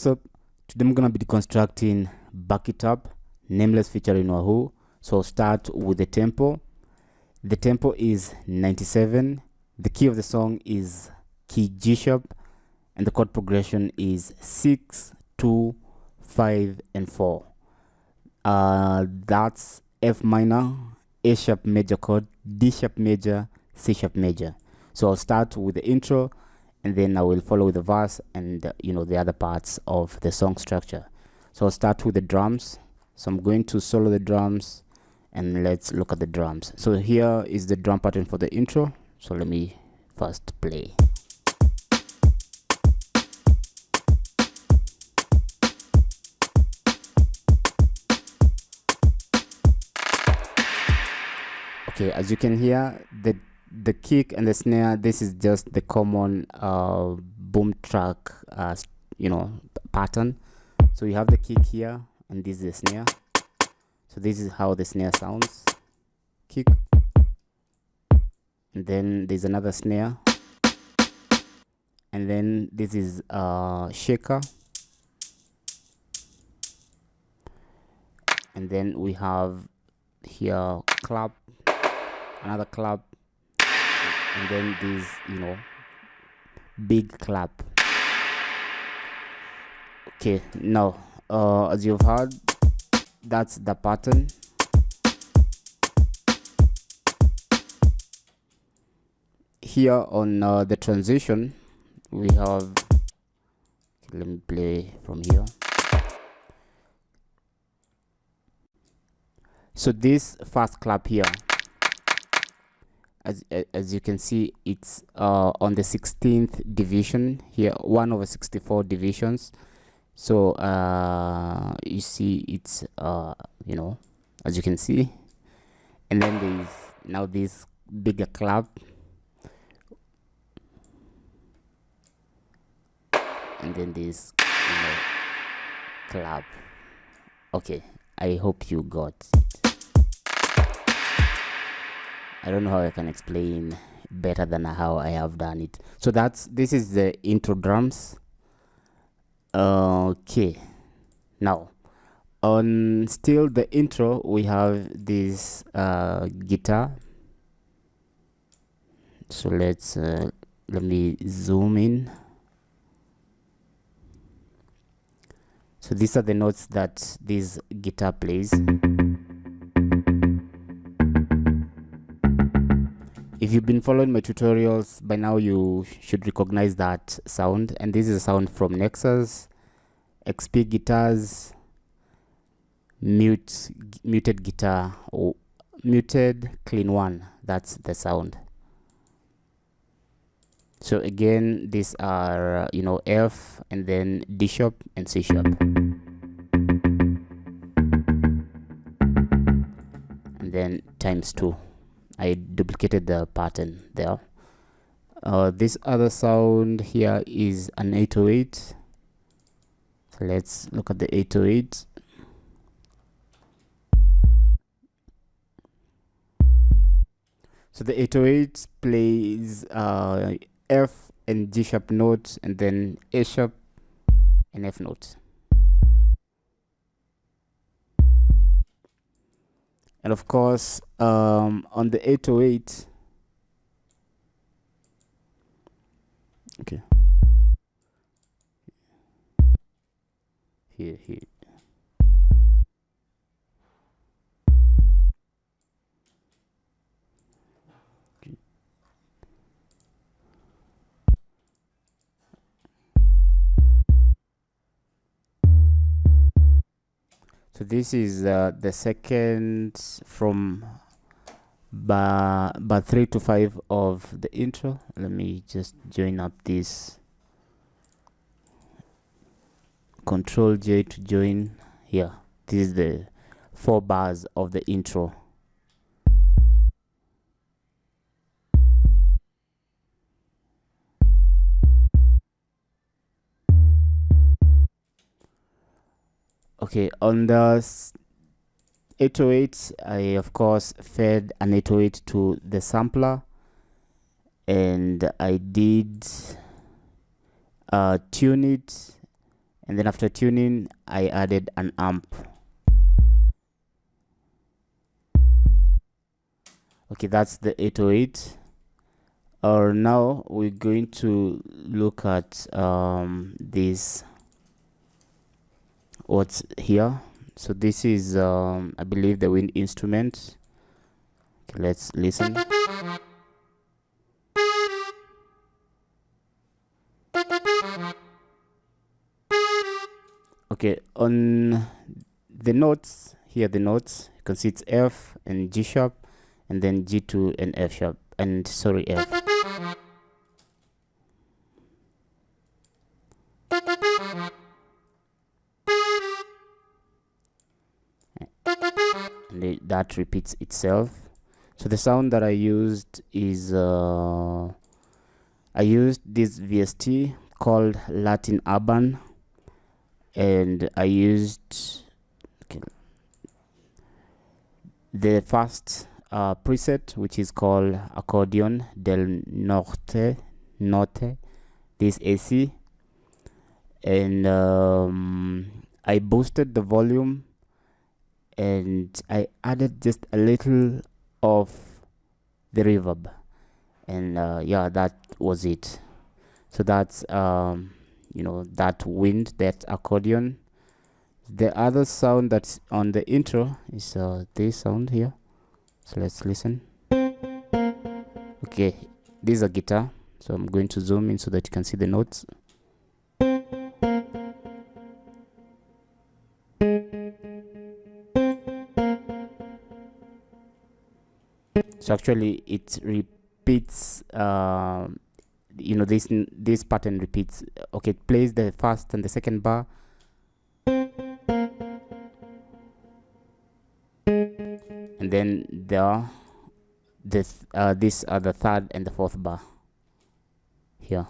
What's up? Today I'm gonna be deconstructing Back It Up, Nameless featuring Wahu. So I'll start with the tempo. The tempo is 97. The key of the song is key G sharp, and the chord progression is 6, 2, 5, and 4. That's F minor, A sharp major chord, D sharp major, C sharp major. So I'll start with the intro, and then I will follow with the verse and the other parts of the song structure. So I'll start with the drums. So I'm going to solo the drums, and let's look at the drums. So here is the drum pattern for the intro. So let me first play. Okay, as you can hear, the kick and the snare, this is just the common boom track pattern. So you have the kick here, and this is the snare. So this is how the snare sounds. Kick, and then there's another snare, and then this is shaker, and then we have here clap, another clap, and then this big clap. Okay, now as you've heard, that's the pattern. Here on the transition, we have, let me play from here. So this first clap here, as you can see, it's on the 16th division here, 1/64 divisions. So you see it's as you can see, and then there's now this bigger clap, and then this clap. Okay, I hope you got it. I don't know how I can explain better than how I have done it. So this is the intro drums. Okay, now on still the intro, we have this guitar. So let's let me zoom in. So these are the notes that this guitar plays. If you've been following my tutorials, by now you should recognize that sound. And this is a sound from Nexus, XP guitars, muted guitar, or muted clean one. That's the sound. So again, these are F, and then D sharp and C sharp. And then ×2. I duplicated the pattern there. This other sound here is an 808. So let's look at the 808. So the 808 plays F and G sharp note, and then A sharp and F note. And of course, on the 808, okay, here. Okay. So this is the second from bar 3 to 5 of the intro. Let me just join up this. Control J to join here. This is the 4 bars of the intro. Okay, on the 808, I of course fed an 808 to the sampler, and I did tune it, and then after tuning I added an amp. Okay, that's the 808. Or now we're going to look at this, what's here. So this is I believe the wind instrument. Okay, let's listen. Okay, on the notes here, the notes, you can see it's F and G sharp, and then G2 and F sharp, and sorry, F. And that repeats itself. So the sound that I used is I used this VST called Latin Urban, and I used the first preset, which is called Accordion del Norte, this AC, and I boosted the volume and I added just a little of the reverb, and yeah, that was it. So that's you know, that wind, that accordion. The other sound that's on the intro is this sound here. So let's listen. Okay, this is a guitar, so I'm going to zoom in so that you can see the notes. So actually it repeats, you know, this pattern repeats. Okay, it plays the first and the second bar, and then these are the third and the fourth bar here.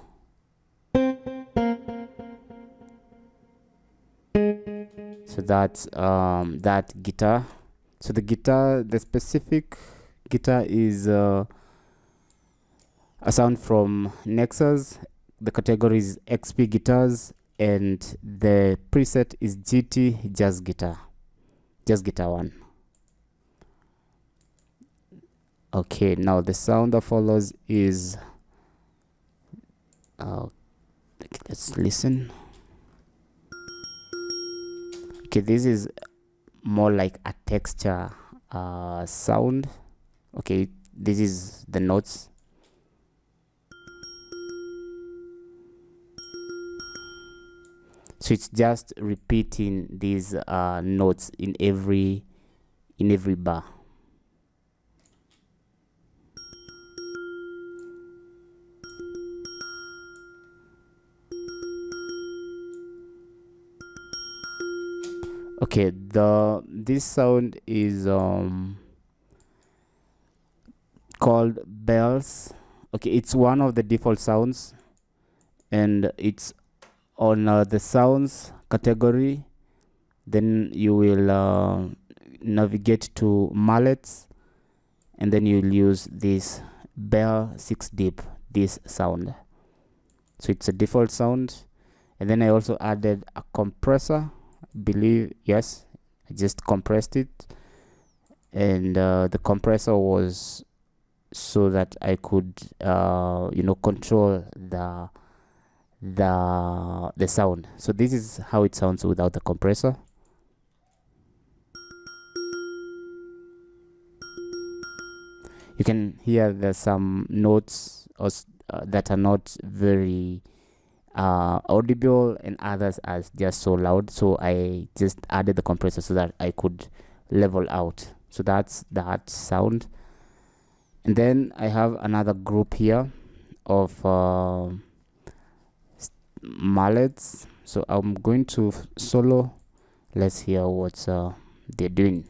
So that's that guitar. So the guitar, the specific guitar is a sound from Nexus. The category is XP guitars, and the preset is GT Jazz Guitar 1. Okay, now the sound that follows is let's listen. Okay, this is more like a texture sound. Okay, this is the notes. So it's just repeating these notes in every bar. Okay, this sound is called bells. Okay, it's one of the default sounds, and it's on the sounds category. Then you will navigate to mallets, and then you'll use this bell 6 deep, this sound. So it's a default sound. And then I also added a compressor, believe, yes, I just compressed it, and the compressor was so that I could you know, control the sound. So this is how it sounds without the compressor. You can hear there's some notes that are not very audible, and others are just so loud. So I just added the compressor so that I could level out. So that's that sound. And then I have another group here of mallets. So I'm going to solo. Let's hear what they're doing.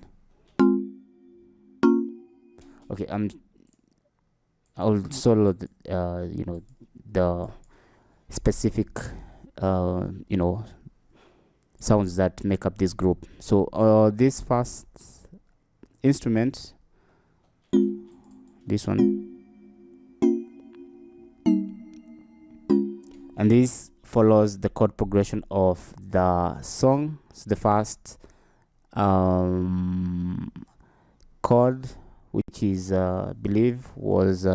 Okay, I'll solo the, you know, the specific you know, sounds that make up this group. So this first instrument, this one, and this follows the chord progression of the song. So the first chord, which is believe was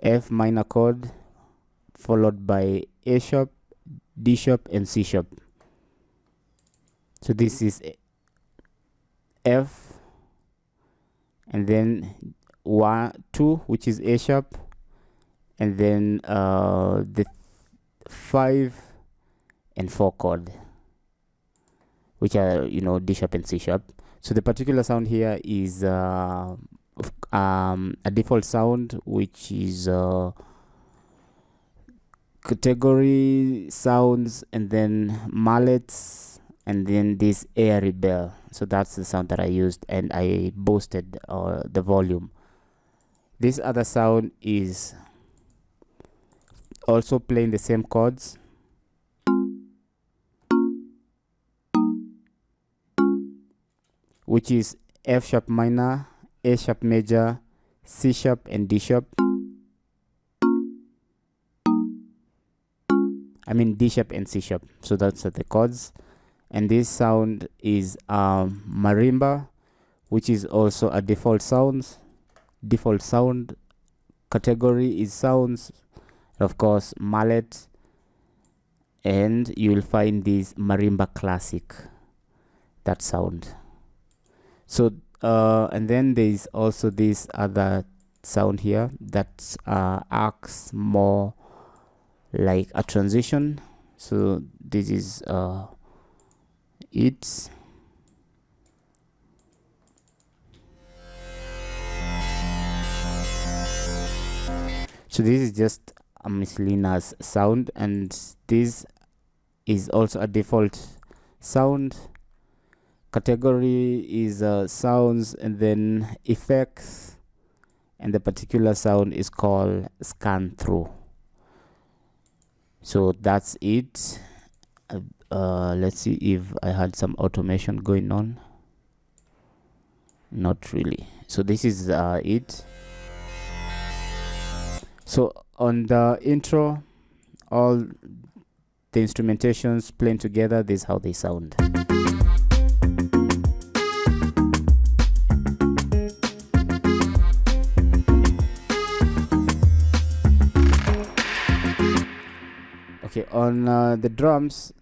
F minor chord, followed by A sharp, D sharp, and C sharp. So this is F, and then 1 2, which is A sharp, and then the 5 and 4 chord, which are D sharp and C sharp. So the particular sound here is a default sound, which is category sounds, and then mallets, and then this airy bell. So that's the sound that I used, and I boosted the volume. This other sound is also playing the same chords, which is F sharp minor, A sharp major, C sharp, and D sharp. I mean D sharp and C sharp. So that's the chords. And this sound is marimba, which is also a default sound. Default sound category is sounds, of course, mallet, and you will find this marimba classic, that sound. So and then there is also this other sound here that acts more like a transition. So this is it. So this is just a miscellaneous sound, and this is also a default sound. Category is sounds, and then effects, and the particular sound is called scan through. So that's it. Let's see if I had some automation going on. Not really. So this is it. So on the intro, all the instrumentations playing together, this is how they sound. Okay, on the drums,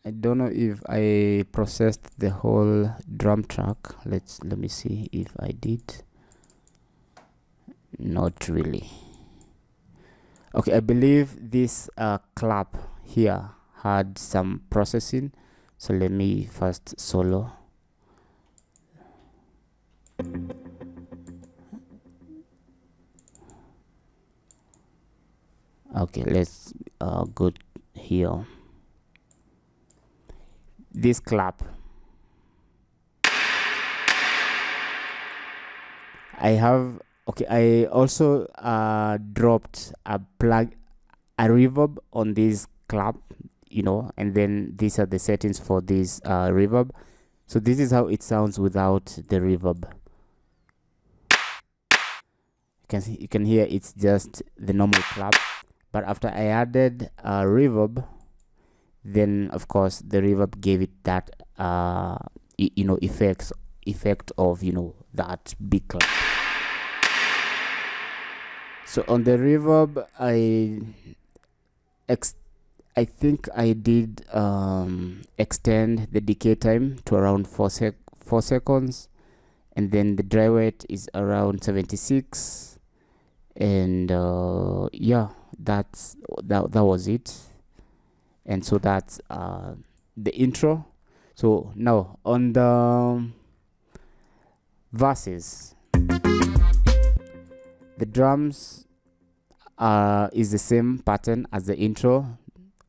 I don't know if I processed the whole drum track. Let me see if I did. Not really. Okay, I believe this clap here had some processing. So let me first solo. Okay, let's go here. This clap, I have. Okay, I also dropped a reverb on this clap, and then these are the settings for this reverb. So this is how it sounds without the reverb. You can hear it's just the normal clap, but after I added a reverb, then of course the reverb gave it that effect of that big clap. So on the reverb, I think I did extend the decay time to around 4 seconds, and then the dry wet is around 76, and yeah, that was it. And so that's the intro. So now on the verses, the drums is the same pattern as the intro.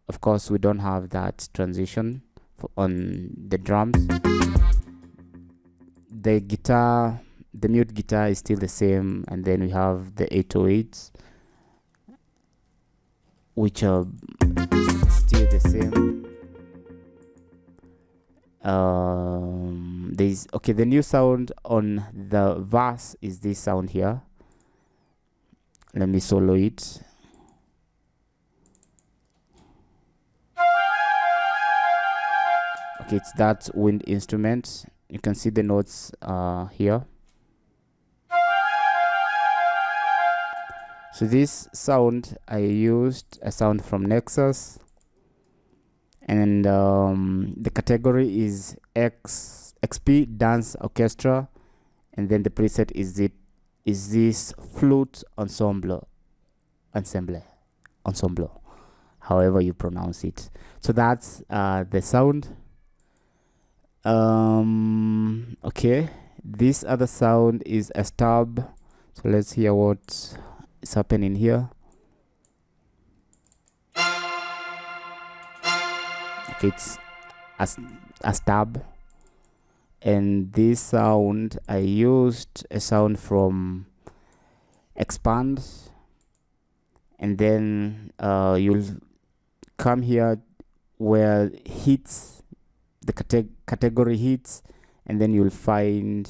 Of course, we don't have that transition on the drums. The guitar, the mute guitar is still the same, and then we have the 808s, which are still the same. The new sound on the verse is this sound here. Let me solo it. Okay, it's that wind instrument. You can see the notes here. So this sound, I used a sound from Nexus, and the category is XP Dance Orchestra, and then the preset is this flute ensemble, however you pronounce it. So that's the sound. Okay, this other sound is a stub. So let's hear what is happening here. Okay, it's a stub. And this sound, I used a sound from Expand, and then you'll come here where hits, the category hits, and then you'll find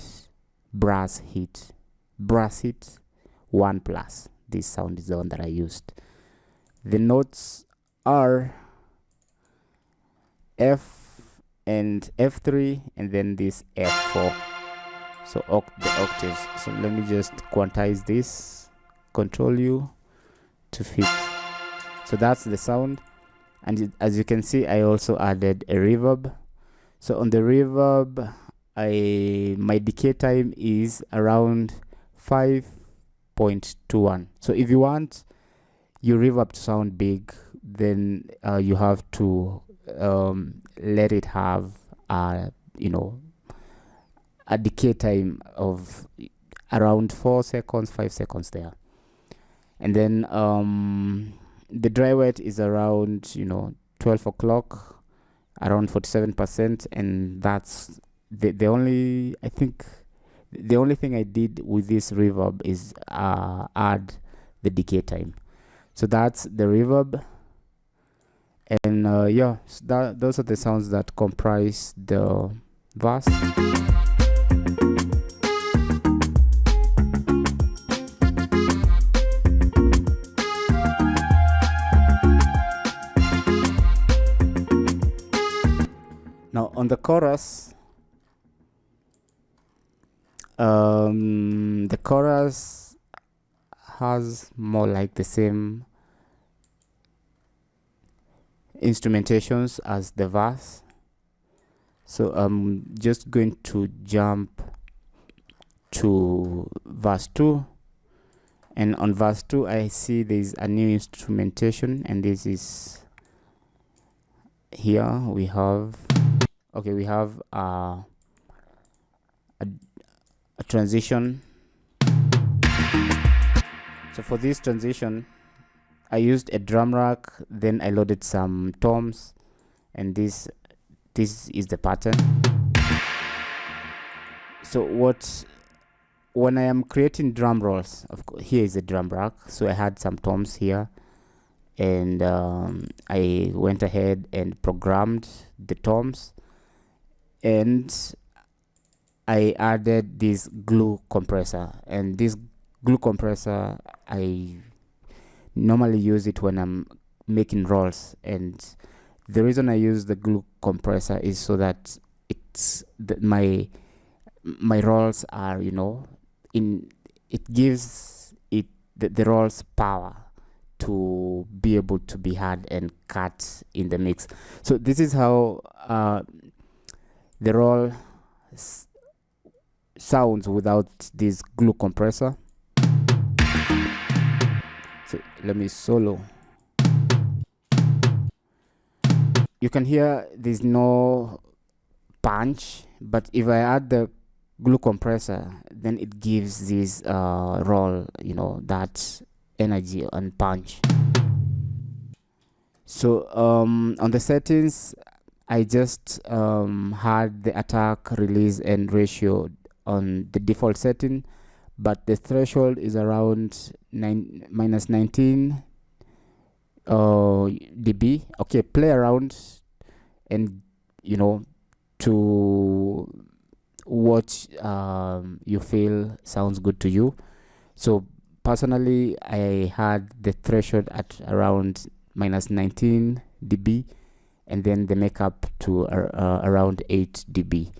brass hit 1+. This sound is the one that I used. The notes are F and F3, and then this F4. So the octaves. So let me just quantize this, Control U to fit. So that's the sound. And as you can see, I also added a reverb. So on the reverb, my decay time is around 5.21. So if you want your reverb to sound big, then you have to let it have a decay time of around 4 seconds, 5 seconds there. And then the dry wet is around 12 o'clock, around 47%, and that's the only thing I did with this reverb is add the decay time. So that's the reverb. And yeah, so those are the sounds that comprise the verse. Now on the chorus, the chorus has more like the same instrumentations as the verse. So I'm just going to jump to verse 2, and on verse 2 I see there's a new instrumentation, and this is here we have a transition. So for this transition I used a drum rack, then I loaded some toms, and this is the pattern. So when I am creating drum rolls, of course, here is a drum rack, so I had some toms here, and I went ahead and programmed the toms, and I added this glue compressor, and this glue compressor I normally use it when I'm making rolls, and the reason I use the glue compressor is so that my rolls are it gives it the rolls power to be able to be had and cut in the mix. So this is how the roll sounds without this glue compressor. So let me solo. You can hear there's no punch, but if I add the glue compressor, then it gives this roll, that energy and punch. So on the settings, I just had the attack, release, and ratio on the default setting, but the threshold is around -19 dB. Okay, play around and to what you feel sounds good to you. So personally, I had the threshold at around -19 dB, and then they make up to around 8 dB.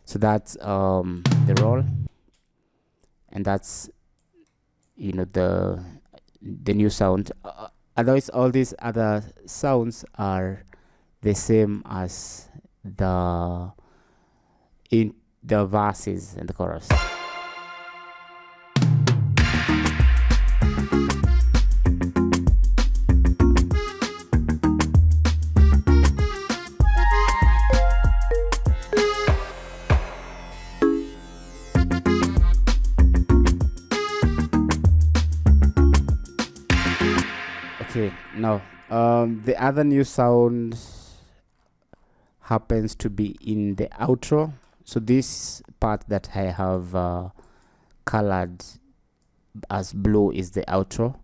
So that's the roll, and that's, you know, the new sound. Otherwise, all these other sounds are the same as the verses and the chorus. Okay, now the other new sound happens to be in the outro. So this part that I have colored as blue is the outro.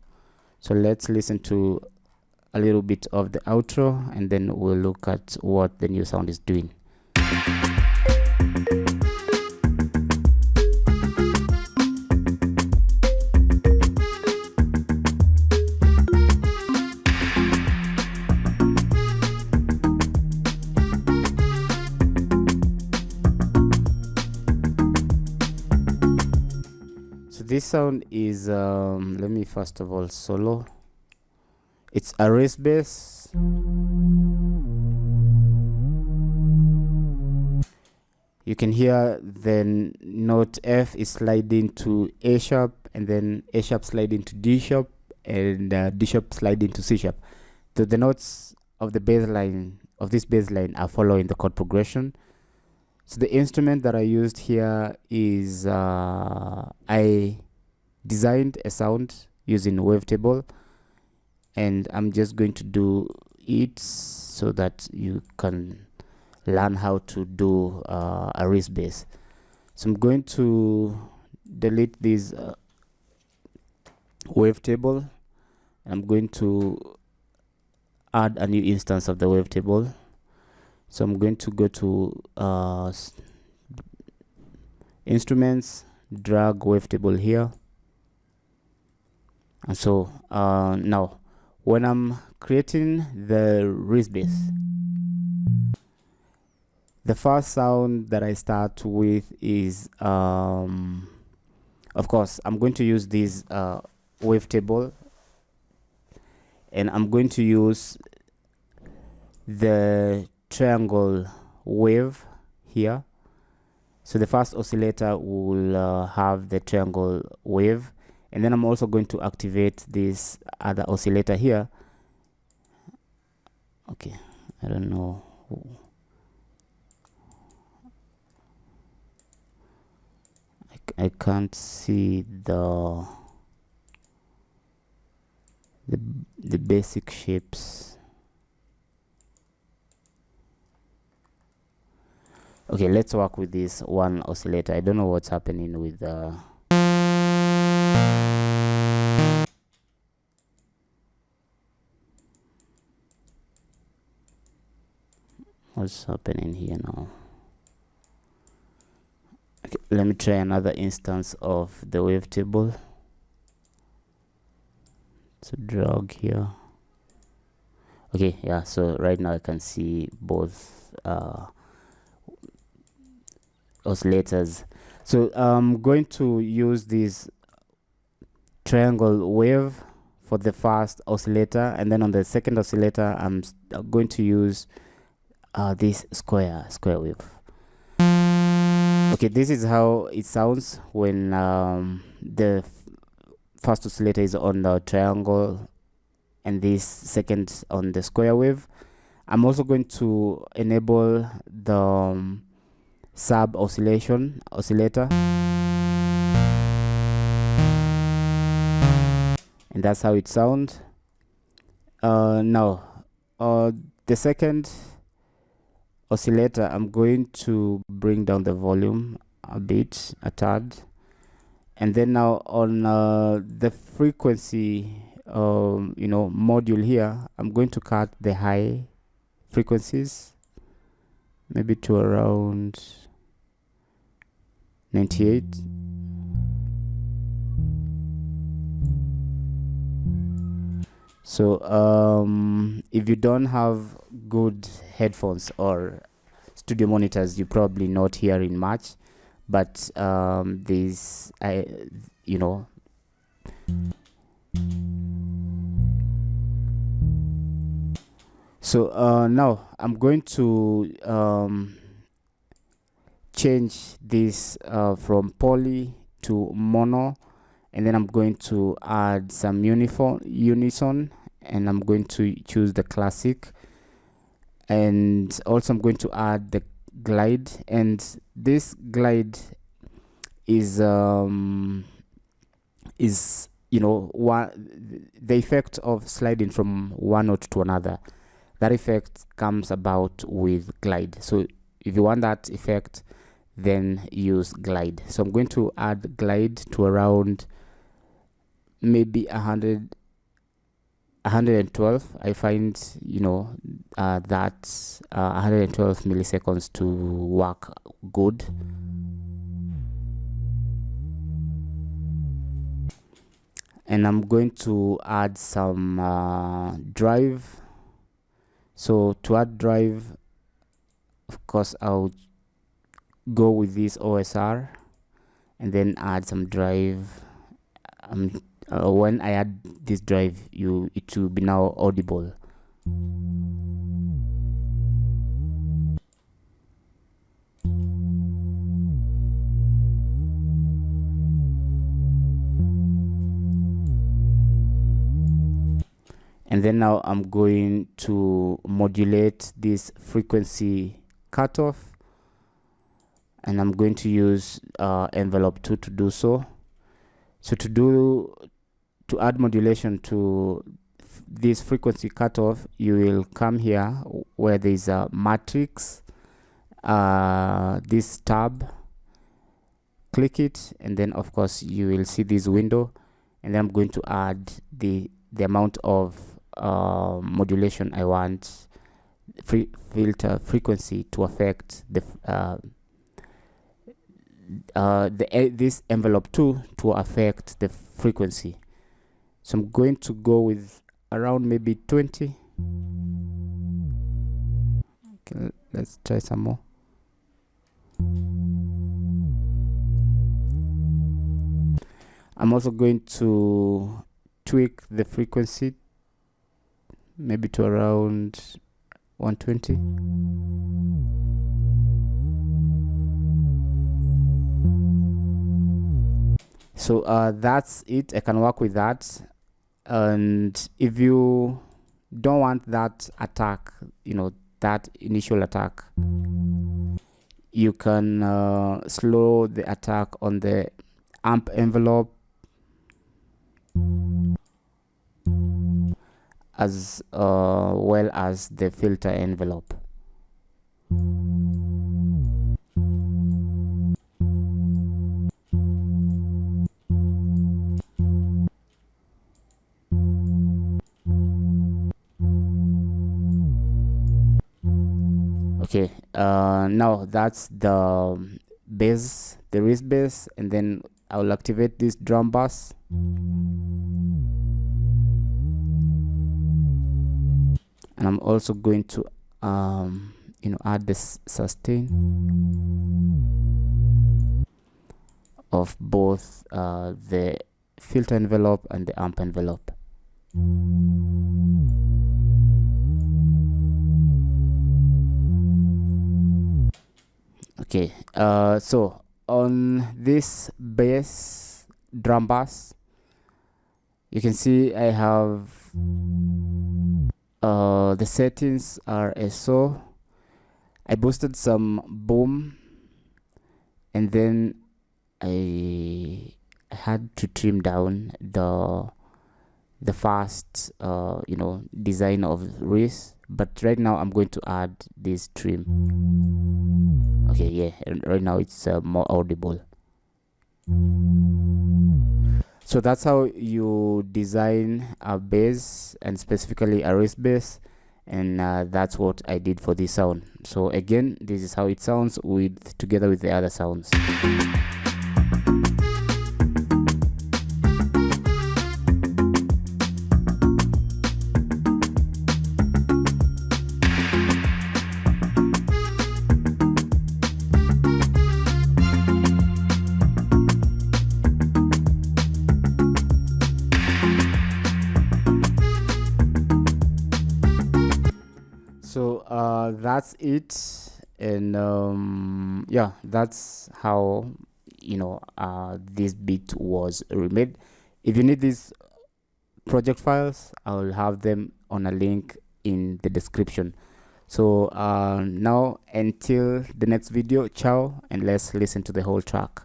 So let's listen to a little bit of the outro, and then we'll look at what the new sound is doing. This sound is let me first of all solo. It's a race bass. You can hear the note F is sliding to A sharp, and then A sharp sliding to D sharp, and D sharp sliding to C sharp. So the notes of the bass line, of this bass line, are following the chord progression. So the instrument that I used here is I designed a sound using wavetable, and I'm just going to do it so that you can learn how to do a race bass. So I'm going to delete this wavetable, and I'm going to add a new instance of the wavetable. So I'm going to go to instruments, drag wavetable here. And so now when I'm creating the race bass, the first sound that I start with is of course I'm going to use this wavetable, and I'm going to use the triangle wave here. So the first oscillator will have the triangle wave, and then I'm also going to activate this other oscillator here. Okay, I don't know. I can't see the basic shapes. Okay, let's work with this one oscillator. I don't know what's happening with what's happening here now. Okay, let me try another instance of the wavetable. So drag here. Okay, yeah, so right now I can see both oscillators. So I'm going to use this triangle wave for the first oscillator, and then on the second oscillator I'm going to use this square wave. Okay, this is how it sounds when the first oscillator is on the triangle and this second on the square wave. I'm also going to enable the sub oscillator, and that's how it sounds. Now the second oscillator, I'm going to bring down the volume a tad, and then now on the frequency module here, I'm going to cut the high frequencies maybe to around 98. So if you don't have good headphones or studio monitors, you probably not hearing much, but this you know so now I'm going to change this from poly to mono, and then I'm going to add some unison, and I'm going to choose the classic, and also I'm going to add the glide, and this glide is the effect of sliding from one note to another. That effect comes about with glide. So if you want that effect, then use glide. So I'm going to add glide to around maybe 112. I find that 112 milliseconds to work good. And I'm going to add some drive. So to add drive, of course, I'll go with this OSR and then add some drive. When I add this drive, it will be now audible. And then now I'm going to modulate this frequency cutoff, and I'm going to use envelope 2 to do so. So to add modulation to this frequency cutoff, you will come here where there is a matrix, this tab, click it, and then of course you will see this window, and then I'm going to add the amount of modulation I want filter frequency to affect this envelope 2 to affect the frequency. So I'm going to go with around maybe 20. Okay, let's try some more. I'm also going to tweak the frequency maybe to around 120. So that's it. I can work with that. And if you don't want that attack, that initial attack, you can slow the attack on the amp envelope as well as the filter envelope. Okay, now that's the bass, the wrist bass, and then I will activate this drum bass. And I'm also going to add this sustain of both the filter envelope and the amp envelope. Okay, so on this bass drum bass, you can see I have the settings are as so. I boosted some boom, and then I had to trim down the fast design of wrist, but right now I'm going to add this trim. Okay, yeah, and right now it's more audible. So that's how you design a bass, and specifically a wrist bass, and that's what I did for this sound. So again, this is how it sounds together with the other sounds. that's it. And yeah, that's how this beat was remade. If you need these project files, I will have them on a link in the description. So now until the next video, ciao, and let's listen to the whole track.